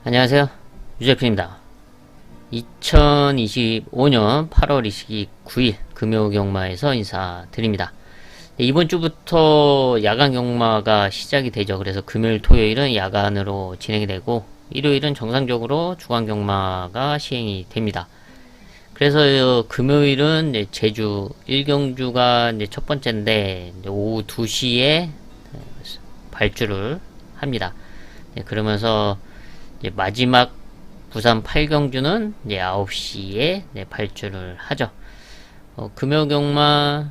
안녕하세요. 유재필입니다. 2025년 8월 29일 금요경마에서 인사드립니다. 이번 주부터 야간 경마가 시작이 되죠. 그래서 금요일, 토요일은 야간으로 진행이 되고 일요일은 정상적으로 주간 경마가 시행이 됩니다. 그래서 금요일은 이제 제주 1경주가 이제 첫 번째인데 오후 2시에 발주를 합니다. 그러면서 이제 마지막 부산 8경주는 이제 9시에 발주를 하죠. 금요경마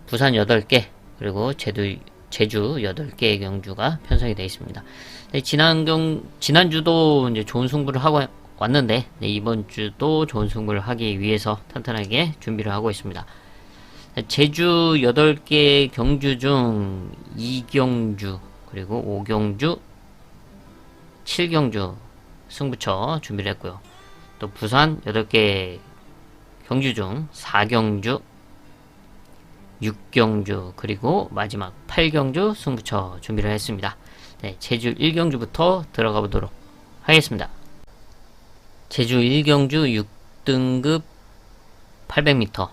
부산 8개 그리고 제주 8개의 경주가 편성이 되어 있습니다. 지난주도 이제 좋은 승부를 하고 왔는데 이번 주도 좋은 승부를 하기 위해서 탄탄하게 준비를 하고 있습니다. 제주 8개 경주 중 2경주 그리고 5경주 7경주 승부처 준비를 했고요. 또 부산 8개 경주 중 4경주 6경주 그리고 마지막 8경주 승부처 준비를 했습니다. 제주 1경주부터 들어가 보도록 하겠습니다. 제주 1경주 6등급 800m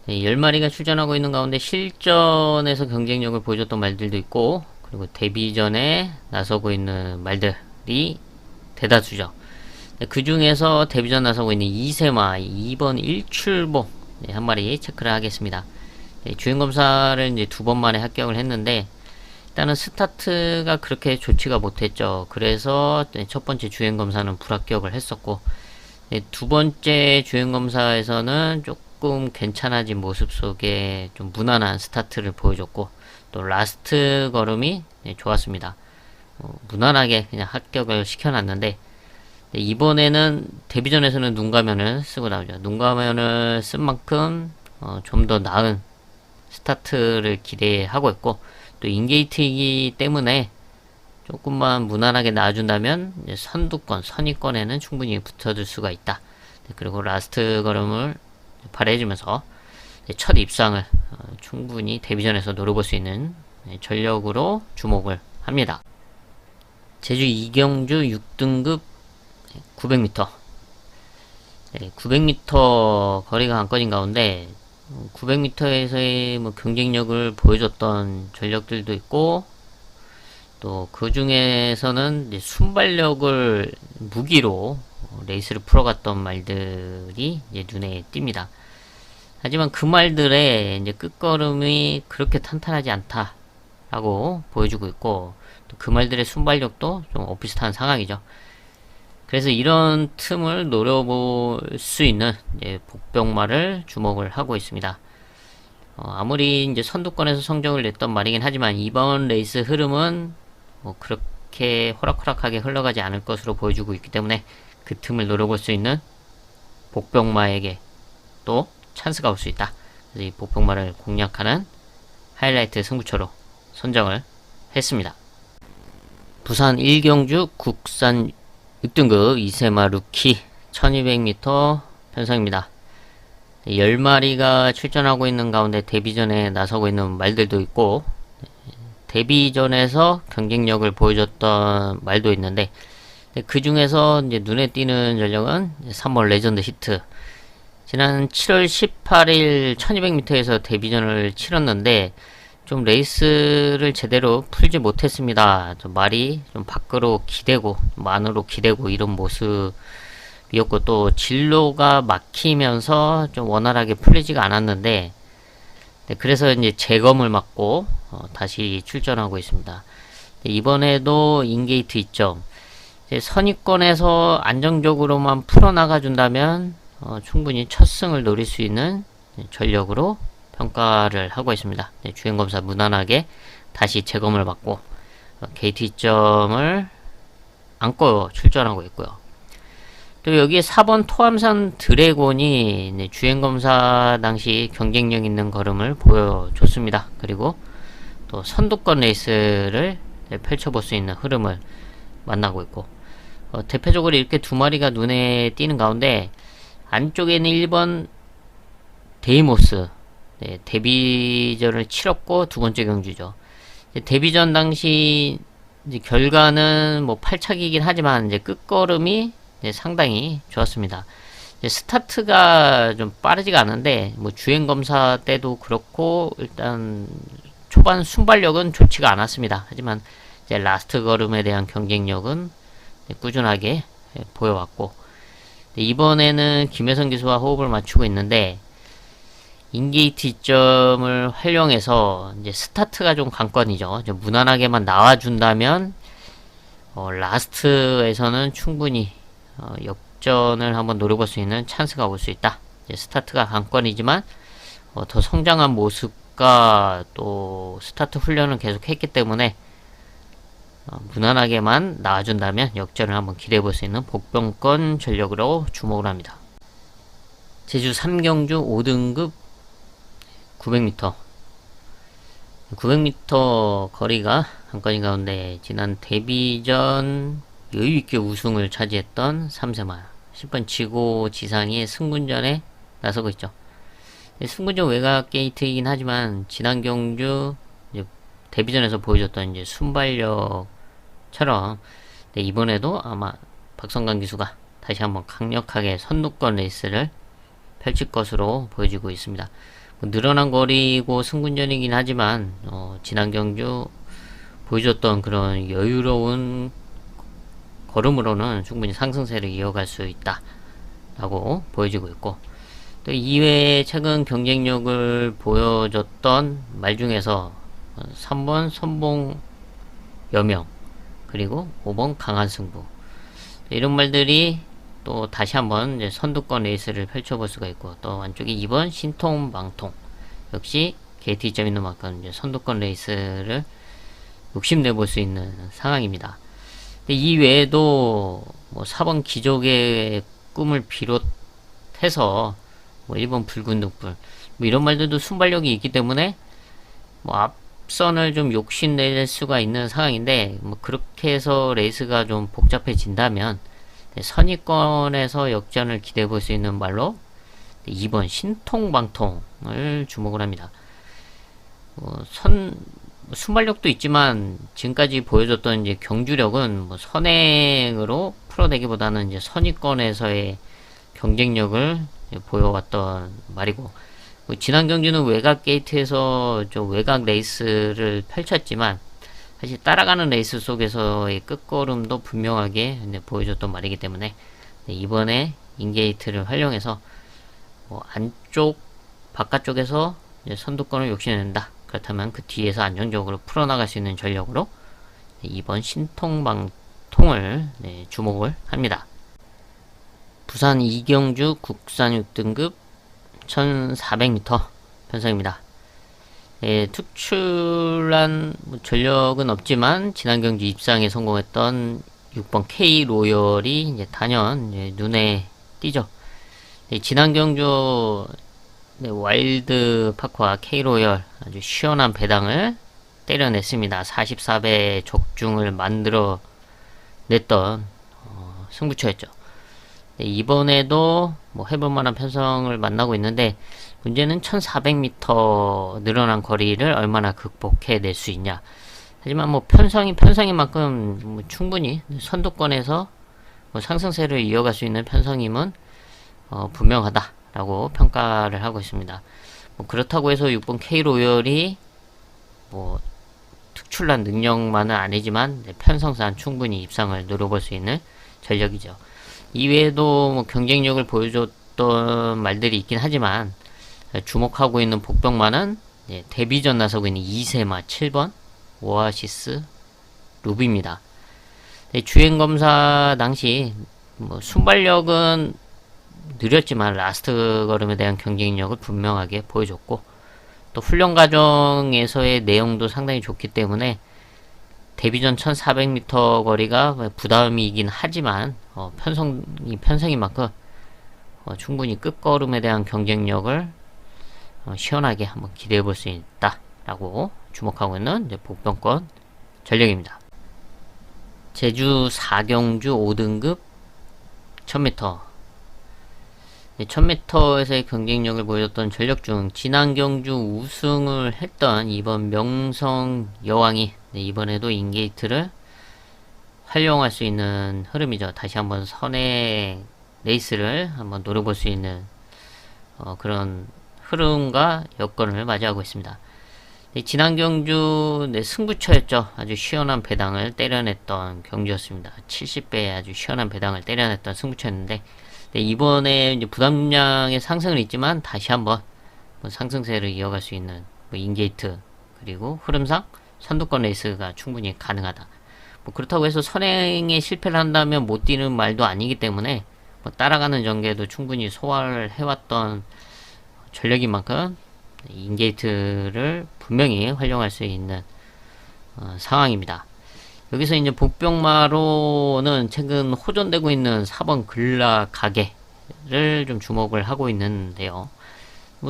10마리가 출전하고 있는 가운데 실전에서 경쟁력을 보여줬던 말들도 있고 그리고 데뷔전에 나서고 있는 말들이 대다수죠. 그 중에서 데뷔전 나서고 있는 2세마 2번 1출봉 한 마리 체크를 하겠습니다. 주행검사를 이제 2번 만에 합격을 했는데 일단은 스타트가 그렇게 좋지가 못했죠. 그래서 첫 번째 주행검사는 불합격을 했었고 두 번째 주행검사에서는 조금 괜찮아진 모습 속에 좀 무난한 스타트를 보여줬고 또 라스트 걸음이 좋았습니다. 무난하게 그냥 합격을 시켜놨는데 이번에는 데뷔전에서는 눈가면을 쓰고 나오죠. 눈가면을 쓴 만큼 좀 더 나은 스타트를 기대하고 있고 또 인게이트이기 때문에 조금만 무난하게 놔준다면 선위권에는 충분히 붙어줄 수가 있다. 그리고 라스트 걸음을 발휘해주면서 첫 입상을 충분히 데뷔전에서 노려볼 수 있는 전력으로 주목을 합니다. 제주 2경주 6등급 900m 900m 거리가 관건인 가운데 900m에서의 뭐 경쟁력을 보여줬던 전력들도 있고 또 그 중에서는 순발력을 무기로 레이스를 풀어갔던 말들이 이제 눈에 띕니다. 하지만 그 말들의 이제 끝걸음이 그렇게 탄탄하지 않다라고 보여주고 있고 또 그 말들의 순발력도 좀 엇비슷한 상황이죠. 그래서 이런 틈을 노려볼 수 있는 복병마를 주목을 하고 있습니다. 아무리 이제 선두권에서 성적을 냈던 말이긴 하지만 이번 레이스 흐름은 뭐 그렇게 호락호락하게 흘러가지 않을 것으로 보여주고 있기 때문에 그 틈을 노려볼 수 있는 복병마에게 또 찬스가 올 수 있다. 그래서 이 복병마를 공략하는 하이라이트 승부처로 선정을 했습니다. 부산 1경주 국산 6등급 2세마 루키 1200m 편성입니다. 10마리가 출전하고 있는 가운데 데뷔전에 나서고 있는 말들도 있고 데뷔전에서 경쟁력을 보여줬던 말도 있는데 그 중에서 이제 눈에 띄는 전력은 3월 레전드 히트 지난 7월 18일 1200m에서 데뷔전을 치렀는데 좀 레이스를 제대로 풀지 못했습니다. 좀 말이 좀 밖으로 기대고 안으로 기대고 이런 모습이었고 또 진로가 막히면서 좀 원활하게 풀리지가 않았는데 그래서 이제 재검을 맞고 다시 출전하고 있습니다. 이번에도 인게이트 있죠. 선위권에서 안정적으로만 풀어나가 준다면 충분히 첫 승을 노릴 수 있는 전력으로 평가를 하고 있습니다. 주행검사 무난하게 다시 재검을 받고 게이트 2점을 안고 출전하고 있고요. 또 여기에 4번 토암산 드래곤이 주행검사 당시 경쟁력 있는 걸음을 보여줬습니다. 그리고 또 선두권 레이스를 펼쳐볼 수 있는 흐름을 만나고 있고 대표적으로 이렇게 두 마리가 눈에 띄는 가운데 안쪽에는 1번 데이모스 데뷔전을 치렀고 두 번째 경주죠. 데뷔전 당시 이제 결과는 뭐 팔착이긴 하지만 이제 끝걸음이 이제 상당히 좋았습니다. 이제 스타트가 좀 빠르지가 않은데 뭐 주행 검사 때도 그렇고 일단 초반 순발력은 좋지가 않았습니다. 하지만 이제 라스트 걸음에 대한 경쟁력은 꾸준하게 보여왔고, 이번에는 김혜성 기수와 호흡을 맞추고 있는데 인게이트 이점을 활용해서 이제 스타트가 좀 관건이죠. 무난하게만 나와준다면 라스트에서는 충분히 역전을 한번 노려볼 수 있는 찬스가 올 수 있다. 이제 스타트가 관건이지만 더 성장한 모습과 또 스타트 훈련을 계속 했기 때문에 무난하게만 나와준다면 역전을 한번 기대해볼 수 있는 복병권 전력으로 주목을 합니다. 제주 3경주 5등급 900m 900m 거리가 관건인 가운데 지난 데뷔전 여유있게 우승을 차지했던 3세마 10번 지고 지상이 승군전에 나서고 있죠. 승군전 외곽 게이트이긴 하지만 지난 경주 이제 데뷔전에서 보여줬던 이제 순발력처럼 이번에도 아마 박성강 기수가 다시 한번 강력하게 선두권 레이스를 펼칠 것으로 보여지고 있습니다. 늘어난 거리고 승군전이긴 하지만 지난 경주 보여줬던 그런 여유로운 걸음으로는 충분히 상승세를 이어갈 수 있다 라고 보여지고 있고, 또 이외에 최근 경쟁력을 보여줬던 말 중에서 3번 선봉 여명 그리고 5번 강한 승부, 이런 말들이 또 다시 한번 이제 선두권 레이스를 펼쳐볼 수가 있고, 또 안쪽에 2번 신통망통 역시 게이트 이점 있는 만큼 이제 선두권 레이스를 욕심내볼 수 있는 상황입니다. 근데 이 외에도 뭐 4번 기적의 꿈을 비롯해서 뭐 1번 붉은 등불 뭐 이런 말들도 순발력이 있기 때문에 뭐 앞선을 좀 욕심낼 수가 있는 상황인데, 뭐 그렇게 해서 레이스가 좀 복잡해진다면 선의권에서 역전을 기대해 볼 수 있는 말로 2번 신통방통을 주목을 합니다. 순발력도 있지만 지금까지 보여줬던 이제 경주력은 뭐 선행으로 풀어내기보다는 이제 선의권에서의 경쟁력을 보여왔던 말이고, 지난 경주는 외곽 게이트에서 좀 외곽 레이스를 펼쳤지만 사실 따라가는 레이스 속에서의 끝걸음도 분명하게 보여줬던 말이기 때문에 이번에 인게이트를 활용해서 안쪽 바깥쪽에서 선두권을 욕심낸다. 그렇다면 그 뒤에서 안정적으로 풀어나갈 수 있는 전력으로 이번 신통방통을 주목을 합니다. 부산 이경주 국산 6등급 1400m 편성입니다. 특출한 전력은 없지만 지난 경주 입상에 성공했던 6번 K 로열이 이제 단연 눈에 띄죠. 지난 경주 와일드 파크와 K 로열 아주 시원한 배당을 때려냈습니다. 44배 적중을 만들어 냈던 승부처였죠. 이번에도 뭐 해볼 만한 편성을 만나고 있는데, 문제는 1400m 늘어난 거리를 얼마나 극복해 낼 수 있냐. 하지만 뭐 편성인 만큼 뭐 충분히 선두권에서 뭐 상승세를 이어갈 수 있는 편성임은 분명하다라고 평가를 하고 있습니다. 뭐 그렇다고 해서 6번 K 로열이 뭐 특출난 능력만은 아니지만 편성상 충분히 입상을 노려볼 수 있는 전력이죠. 이외에도 뭐 경쟁력을 보여줬던 말들이 있긴 하지만 주목하고 있는 복병만은 데뷔전 나서고 있는 2세마 7번 오아시스 루비입니다. 주행검사 당시 뭐 순발력은 느렸지만 라스트 걸음에 대한 경쟁력을 분명하게 보여줬고, 또 훈련 과정에서의 내용도 상당히 좋기 때문에 데뷔전 1400m 거리가 부담이긴 하지만 편성인 만큼 충분히 끝걸음에 대한 경쟁력을 시원하게 한번 기대해 볼 수 있다 라고 주목하고 있는 복병권 전력입니다. 제주 4경주 5등급 1000m 1000m에서의 경쟁력을 보여줬던 전력 중 지난 경주 우승을 했던 이번 명성 여왕이 이번에도 인게이트를 활용할 수 있는 흐름이죠. 다시 한번 선행 레이스를 한번 노려볼 수 있는 그런 흐름과 여건을 맞이하고 있습니다. 지난 경주 승부처였죠. 아주 시원한 배당을 때려냈던 경주였습니다. 70배의 아주 시원한 배당을 때려냈던 승부처였는데 이번에 이제 부담량의 상승은 있지만 다시 한번 상승세를 이어갈 수 있는 인게이트 그리고 흐름상 선두권 레이스가 충분히 가능하다. 그렇다고 해서 선행에 실패를 한다면 못 뛰는 말도 아니기 때문에 따라가는 전개도 충분히 소화를 해왔던 전력인 만큼 인게이트를 분명히 활용할 수 있는 상황입니다. 여기서 이제 복병마로는 최근 호전되고 있는 4번 글라 가게를 좀 주목을 하고 있는데요.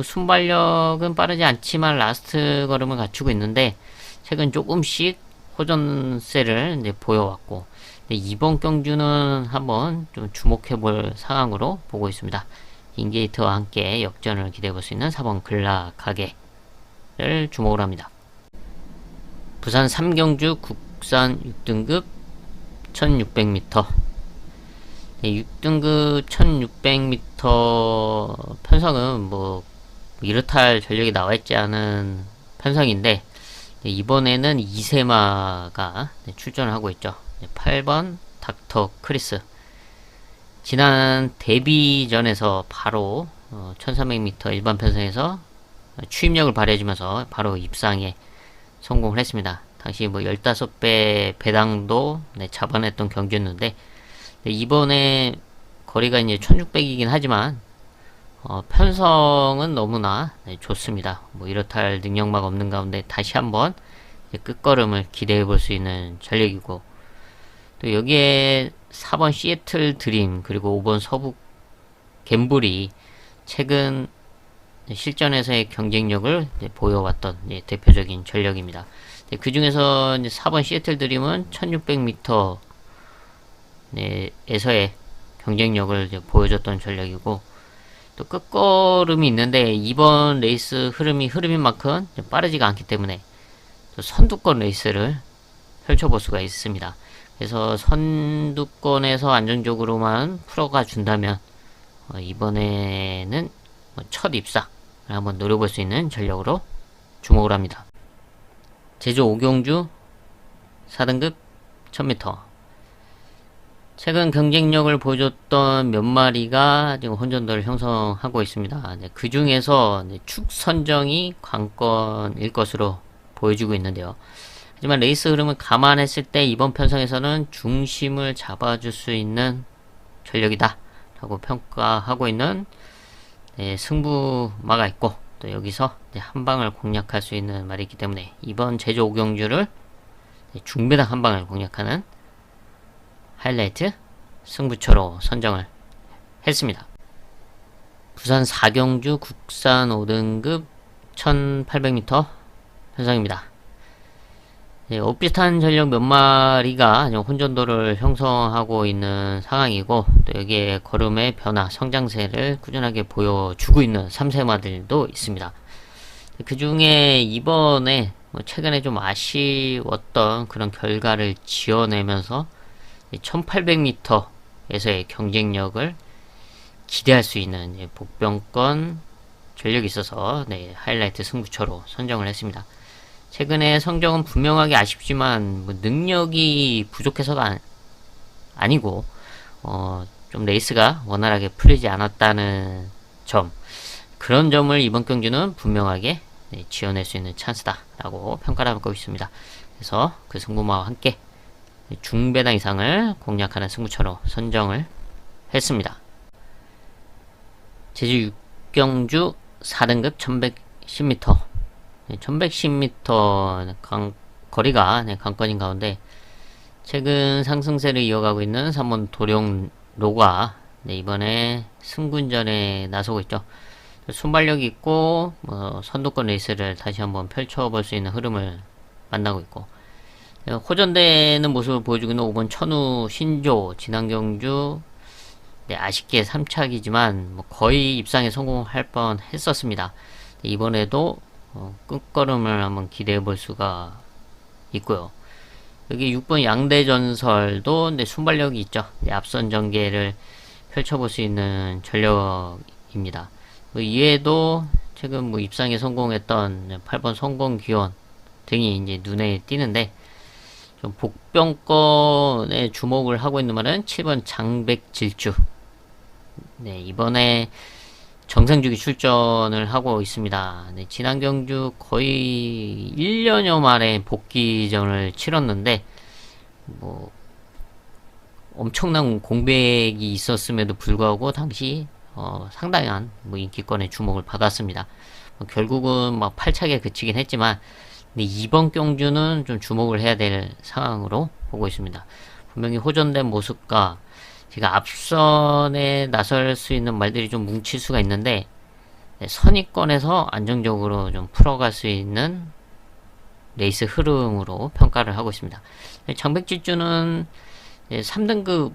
순발력은 빠르지 않지만 라스트 걸음을 갖추고 있는데 최근 조금씩 호전세를 이제 보여왔고 이번 경주는 한번 좀 주목해 볼 상황으로 보고 있습니다. 인게이트와 함께 역전을 기대해 볼 수 있는 4번 글라 가게를 주목을 합니다. 부산 3경주 국산 6등급 1600m 6등급 1600m 편성은 이렇다 할 전력이 나와있지 않은 편성인데 이번에는 이세마가 출전을 하고 있죠. 8번 닥터 크리스 지난 데뷔전에서 바로 1300m 일반 편성에서 추임력을 발휘해주면서 바로 입상에 성공을 했습니다. 당시 15배 배당도 잡아냈던 경기였는데 이번에 거리가 이제 1600이긴 하지만 편성은 너무나 좋습니다. 이렇다 할 능력막 없는 가운데 다시 한번 끝걸음을 기대해 볼 수 있는 전력이고 또 여기에 4번 시애틀 드림 그리고 5번 서북 갬블이 최근 실전에서의 경쟁력을 보여왔던 대표적인 전력입니다. 그 중에서 4번 시애틀 드림은 1600m 에서의 경쟁력을 보여줬던 전력이고 또 끝걸음이 있는데 이번 레이스 흐름인 만큼 빠르지가 않기 때문에 또 선두권 레이스를 펼쳐볼 수가 있습니다. 그래서 선두권에서 안정적으로만 풀어가 준다면 이번에는 첫 입상을 한번 노려볼 수 있는 전력으로 주목을 합니다. 제주 5경주 4등급 1000m 최근 경쟁력을 보여줬던 몇 마리가 지금 혼전도를 형성하고 있습니다. 그 중에서 축 선정이 관건일 것으로 보여지고 있는데요. 하지만 레이스 흐름을 감안했을 때 이번 편성에서는 중심을 잡아줄 수 있는 전력이다 라고 평가하고 있는 승부마가 있고 또 여기서 한 방을 공략할 수 있는 말이 있기 때문에 이번 제주 5경주를 중배당 한 방을 공략하는 하이라이트 승부처로 선정을 했습니다. 부산 4경주 국산 5등급 1800m 편성입니다. 비슷한 전력 몇 마리가 혼전도를 형성하고 있는 상황이고 또 여기에 걸음의 변화, 성장세를 꾸준하게 보여주고 있는 3세마들도 있습니다. 그 중에 이번에 최근에 좀 아쉬웠던 그런 결과를 지어내면서 1800m에서의 경쟁력을 기대할 수 있는 복병권 전력이 있어서 하이라이트 승부처로 선정을 했습니다. 최근에 성적은 분명하게 아쉽지만 능력이 부족해서가 아니고 좀 레이스가 원활하게 풀리지 않았다는 점 그런 점을 이번 경주는 분명하게 지어낼 수 있는 찬스다 라고 평가를 하고 있습니다. 그래서 그 승부마와 함께 중배당 이상을 공략하는 승부처로 선정을 했습니다. 제주 6경주 4등급 1110m 1110m 거리가 관건인 가운데 최근 상승세를 이어가고 있는 3번 도룡로가 이번에 승군전에 나서고 있죠. 순발력이 있고 선두권 레이스를 다시 한번 펼쳐볼 수 있는 흐름을 만나고 있고 호전되는 모습을 보여주고 있는 5번 천우 신조 지난 경주 아쉽게 3착이지만 거의 입상에 성공할 뻔 했었습니다. 이번에도 끝걸음을 한번 기대해 볼 수가 있고요. 여기 6번 양대전설도 네, 순발력이 있죠. 네, 앞선 전개를 펼쳐볼 수 있는 전력입니다. 뭐 이외에도 최근 뭐 입상에 성공했던 8번 성공기원 등이 이제 눈에 띄는데, 좀 복병권에 주목을 하고 있는 말은 7번 장백질주. 네, 이번에 정상주기 출전을 하고 있습니다. 네, 지난 경주 거의 1년여 만에 복귀전을 치렀는데, 뭐, 엄청난 공백이 있었음에도 불구하고, 당시, 상당한, 뭐, 인기권에 주목을 받았습니다. 결국은 막 8차게 그치긴 했지만, 근데 이번 경주는 좀 주목을 해야 될 상황으로 보고 있습니다. 분명히 호전된 모습과 제가 앞선에 나설 수 있는 말들이 좀 뭉칠 수가 있는데, 네, 선입권에서 안정적으로 좀 풀어갈 수 있는 레이스 흐름으로 평가를 하고 있습니다. 장백질주는 3등급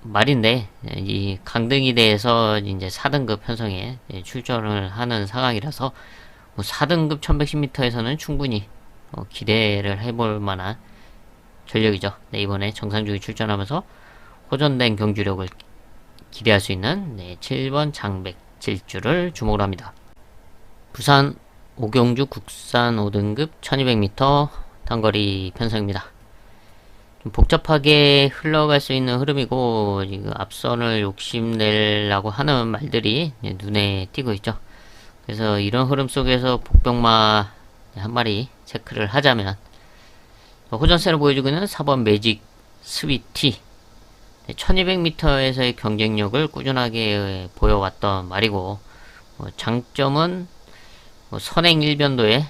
말인데, 이 강등이 돼서 이제 4등급 편성에 출전을 하는 상황이라서 4등급 1110m에서는 충분히 기대를 해볼 만한 전력이죠. 네, 이번에 정상주기 출전하면서 호전된 경주력을 기대할 수 있는 7번 장백질주를 주목을 합니다. 부산 오경주 국산 5등급 1200m 단거리 편성입니다. 좀 복잡하게 흘러갈 수 있는 흐름이고, 지금 앞선을 욕심내려고 하는 말들이 눈에 띄고 있죠. 그래서 이런 흐름 속에서 복병마 한 마리 체크를 하자면, 호전세를 보여주고 있는 4번 매직 스위티. 1200m에서의 경쟁력을 꾸준하게 보여왔던 말이고, 장점은 선행 일변도의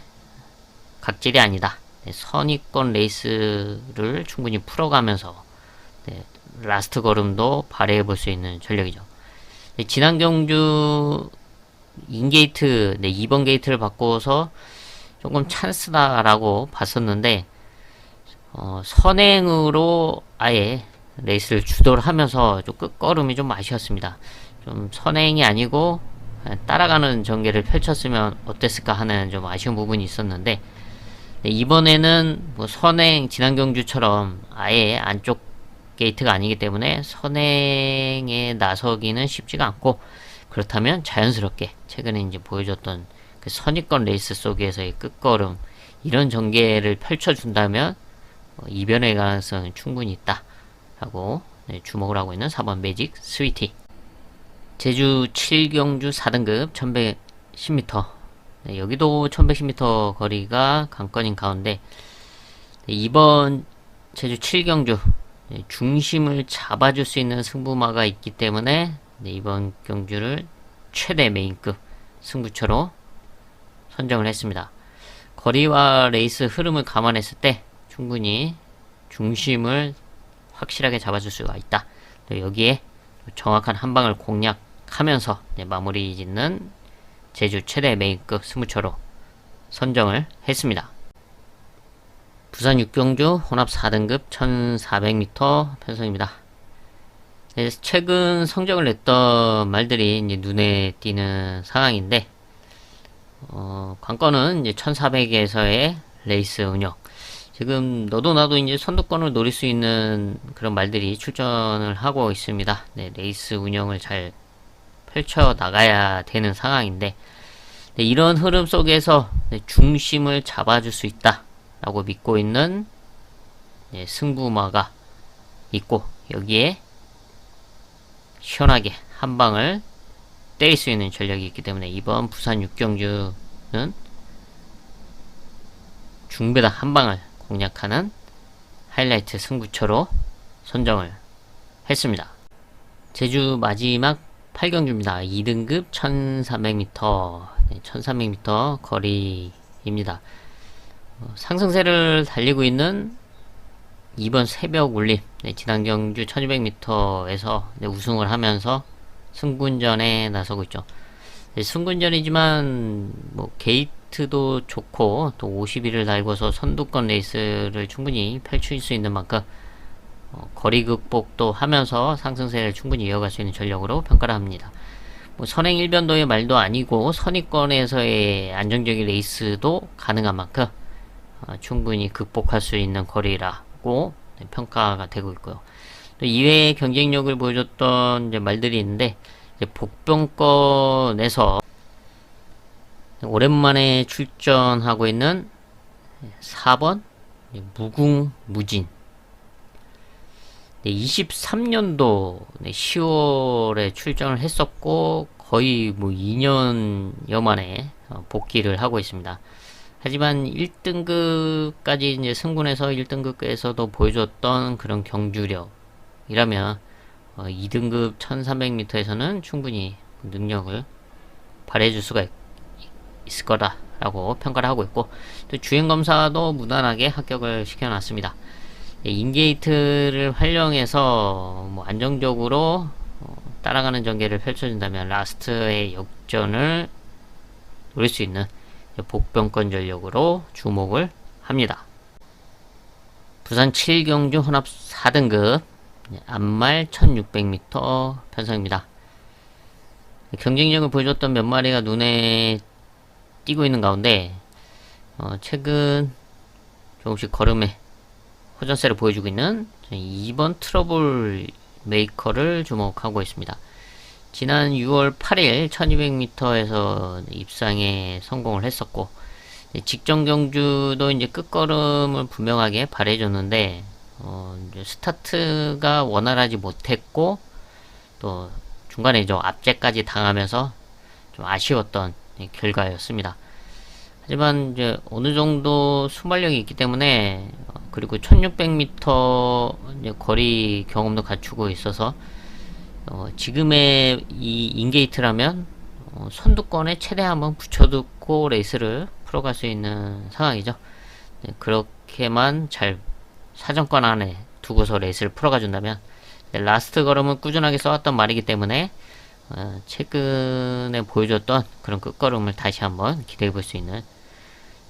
각질이 아니다. 선입권 레이스를 충분히 풀어가면서 라스트 걸음도 발휘해 볼 수 있는 전력이죠. 지난 경주 인게이트 2번 게이트를 바꿔서 조금 찬스다라고 봤었는데, 선행으로 아예 레이스를 주도를 하면서 좀 끝걸음이 좀 아쉬웠습니다. 좀 선행이 아니고 따라가는 전개를 펼쳤으면 어땠을까 하는 좀 아쉬운 부분이 있었는데, 이번에는 뭐 선행 지난 경주처럼 아예 안쪽 게이트가 아니기 때문에 선행에 나서기는 쉽지가 않고, 그렇다면 자연스럽게 최근에 이제 보여줬던 그 선입권 레이스 속에서의 끝걸음, 이런 전개를 펼쳐준다면 이변의 가능성은 충분히 있다라고 주목을 하고 있는 4번 매직 스위티. 제주 7경주 4등급 1110m. 여기도 1110m 거리가 관건인 가운데, 이번 제주 7경주 중심을 잡아줄 수 있는 승부마가 있기 때문에 이번 경주를 최대 메인급 승부처로 선정을 했습니다. 거리와 레이스 흐름을 감안했을 때 충분히 중심을 확실하게 잡아줄 수가 있다. 여기에 정확한 한방을 공략하면서 마무리 짓는 제주 최대 메인급 승부처로 선정을 했습니다. 부산 6경주 혼합 4등급 1400m 편성입니다. 최근 성적을 냈던 말들이 이제 눈에 띄는 상황인데, 관건은 이제 1400에서의 레이스 운영. 지금 너도 나도 이제 선두권을 노릴 수 있는 그런 말들이 출전을 하고 있습니다. 네, 레이스 운영을 잘 펼쳐 나가야 되는 상황인데, 네, 이런 흐름 속에서 중심을 잡아줄 수 있다라고 믿고 있는 승부마가 있고, 여기에 시원하게 한 방을 때릴 수 있는 전력이 있기 때문에 이번 부산 6경주는 중배당 한 방을 공략하는 하이라이트 승부처로 선정을 했습니다. 제주 마지막 8경주입니다. 2등급 1300m 1300m 거리입니다. 상승세를 달리고 있는 이번 새벽 울림, 지난 경주 1200m에서 우승을 하면서 승군전에 나서고 있죠. 승군전이지만 뭐 게이트도 좋고 또 50일을 달고서 선두권 레이스를 충분히 펼칠 수 있는 만큼 거리 극복도 하면서 상승세를 충분히 이어갈 수 있는 전력으로 평가를 합니다. 뭐 선행 일변도의 말도 아니고 선입권에서의 안정적인 레이스도 가능한 만큼 충분히 극복할 수 있는 거리라고 있고 평가가 되고 있고요. 또 이외의 경쟁력을 보여줬던 이제 말들이 있는데, 이제 복병권에서 오랜만에 출전하고 있는 4번 무궁무진. 23년도 10월에 출전을 했었고 거의 뭐 2년여 만에 복귀를 하고 있습니다. 하지만 1등급까지 이제 승군해서 1등급에서도 보여줬던 그런 경주력이라면 2등급 1300m에서는 충분히 능력을 발휘해줄 수가 있을 거다라고 평가를 하고 있고, 또 주행검사도 무난하게 합격을 시켜놨습니다. 인게이트를 활용해서 뭐 안정적으로 따라가는 전개를 펼쳐준다면 라스트의 역전을 노릴 수 있는 복병권 전력으로 주목을 합니다. 부산 7경주 혼합 4등급 앞말 1600m 편성입니다. 경쟁력을 보여줬던 몇 마리가 눈에 띄고 있는 가운데 최근 조금씩 걸음에 호전세를 보여주고 있는 2번 트러블 메이커를 주목하고 있습니다. 지난 6월 8일 1200m에서 입상에 성공을 했었고, 직전 경주도 이제 끝걸음을 분명하게 발휘해줬는데 이제 스타트가 원활하지 못했고, 또 중간에 좀 압제까지 당하면서 좀 아쉬웠던 결과였습니다. 하지만 이제 어느 정도 순발력이 있기 때문에, 그리고 1600m 이제 거리 경험도 갖추고 있어서 지금의 이 인게이트라면 선두권에 최대한 한번 붙여두고 레이스를 풀어갈 수 있는 상황이죠. 그렇게만 잘 사정권 안에 두고서 레이스를 풀어가 준다면, 라스트 걸음은 꾸준하게 써왔던 말이기 때문에 최근에 보여줬던 그런 끝걸음을 다시 한번 기대해 볼 수 있는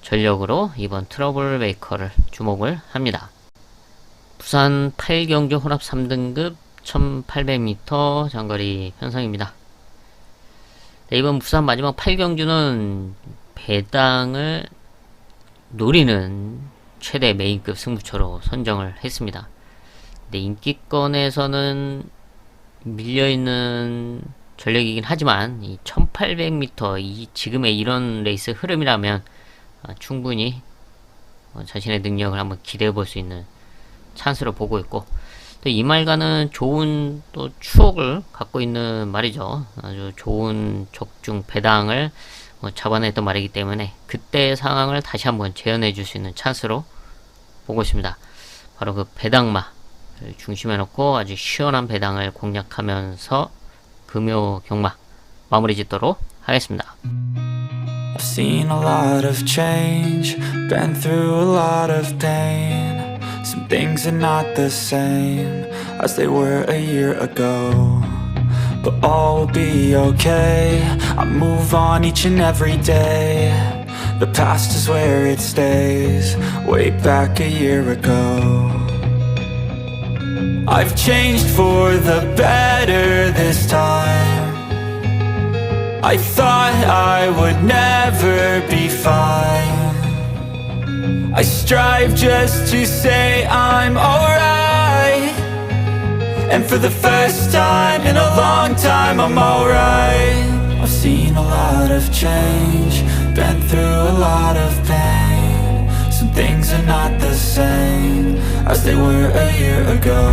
전력으로 이번 트러블 메이커를 주목을 합니다. 부산 8경주 혼합 3등급 1800m 장거리 편성입니다. 이번 부산 마지막 8경주는 배당을 노리는 최대 메인급 승부처로 선정을 했습니다. 근데 인기권에서는 밀려있는 전력이긴 하지만 이 1800m 이 지금의 이런 레이스 흐름이라면 충분히 자신의 능력을 한번 기대해 볼 수 있는 찬스로 보고 있고, 또 이 말과는 좋은 또 추억을 갖고 있는 말이죠. 아주 좋은 적중 배당을 잡아냈던 말이기 때문에 그때의 상황을 다시 한번 재현해 줄 수 있는 찬스로 보고 있습니다. 바로 그 배당마를 중심에 놓고 아주 시원한 배당을 공략하면서 금요 경마 마무리 짓도록 하겠습니다. I've seen a lot of change, been through a lot of pain. Some things are not the same as they were a year ago, but all will be okay. I move on each and every day. The past is where it stays, way back a year ago. I've changed for the better this time. I thought I would never be fine. I strive just to say I'm alright, and for the first time in a long time I'm alright. I've seen a lot of change, been through a lot of pain. Some things are not the same as they were a year ago,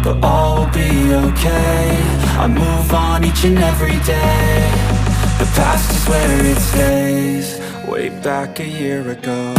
but all will be okay. I move on each and every day. The past is where it stays, way back a year ago.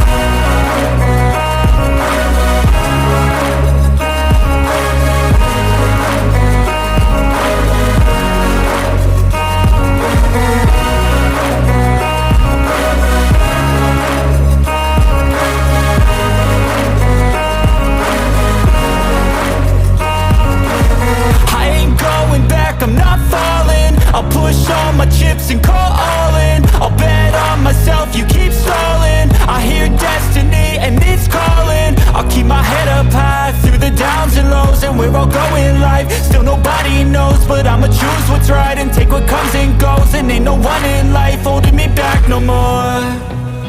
I'm not falling. I'll push all my chips and call all in. I'll bet on myself, you keep stalling. I hear destiny and it's calling. I'll keep my head up high through the downs and lows, and we're all going life. Still nobody knows, but I'ma choose what's right and take what comes and goes. And ain't no one in life holding me back no more.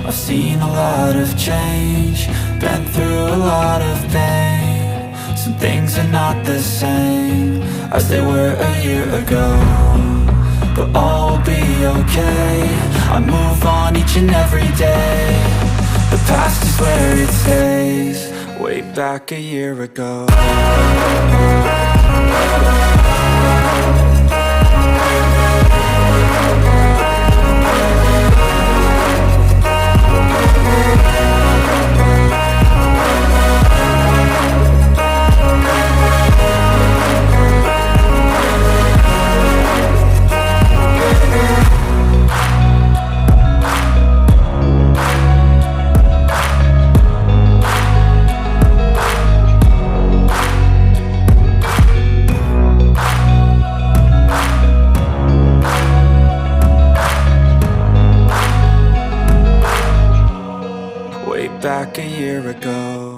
I've seen a lot of change, been through a lot of pain. Some things are not the same as they were a year ago, but all will be okay. I move on each and every day. The past is where it stays. Way back a year ago. Way back a year ago.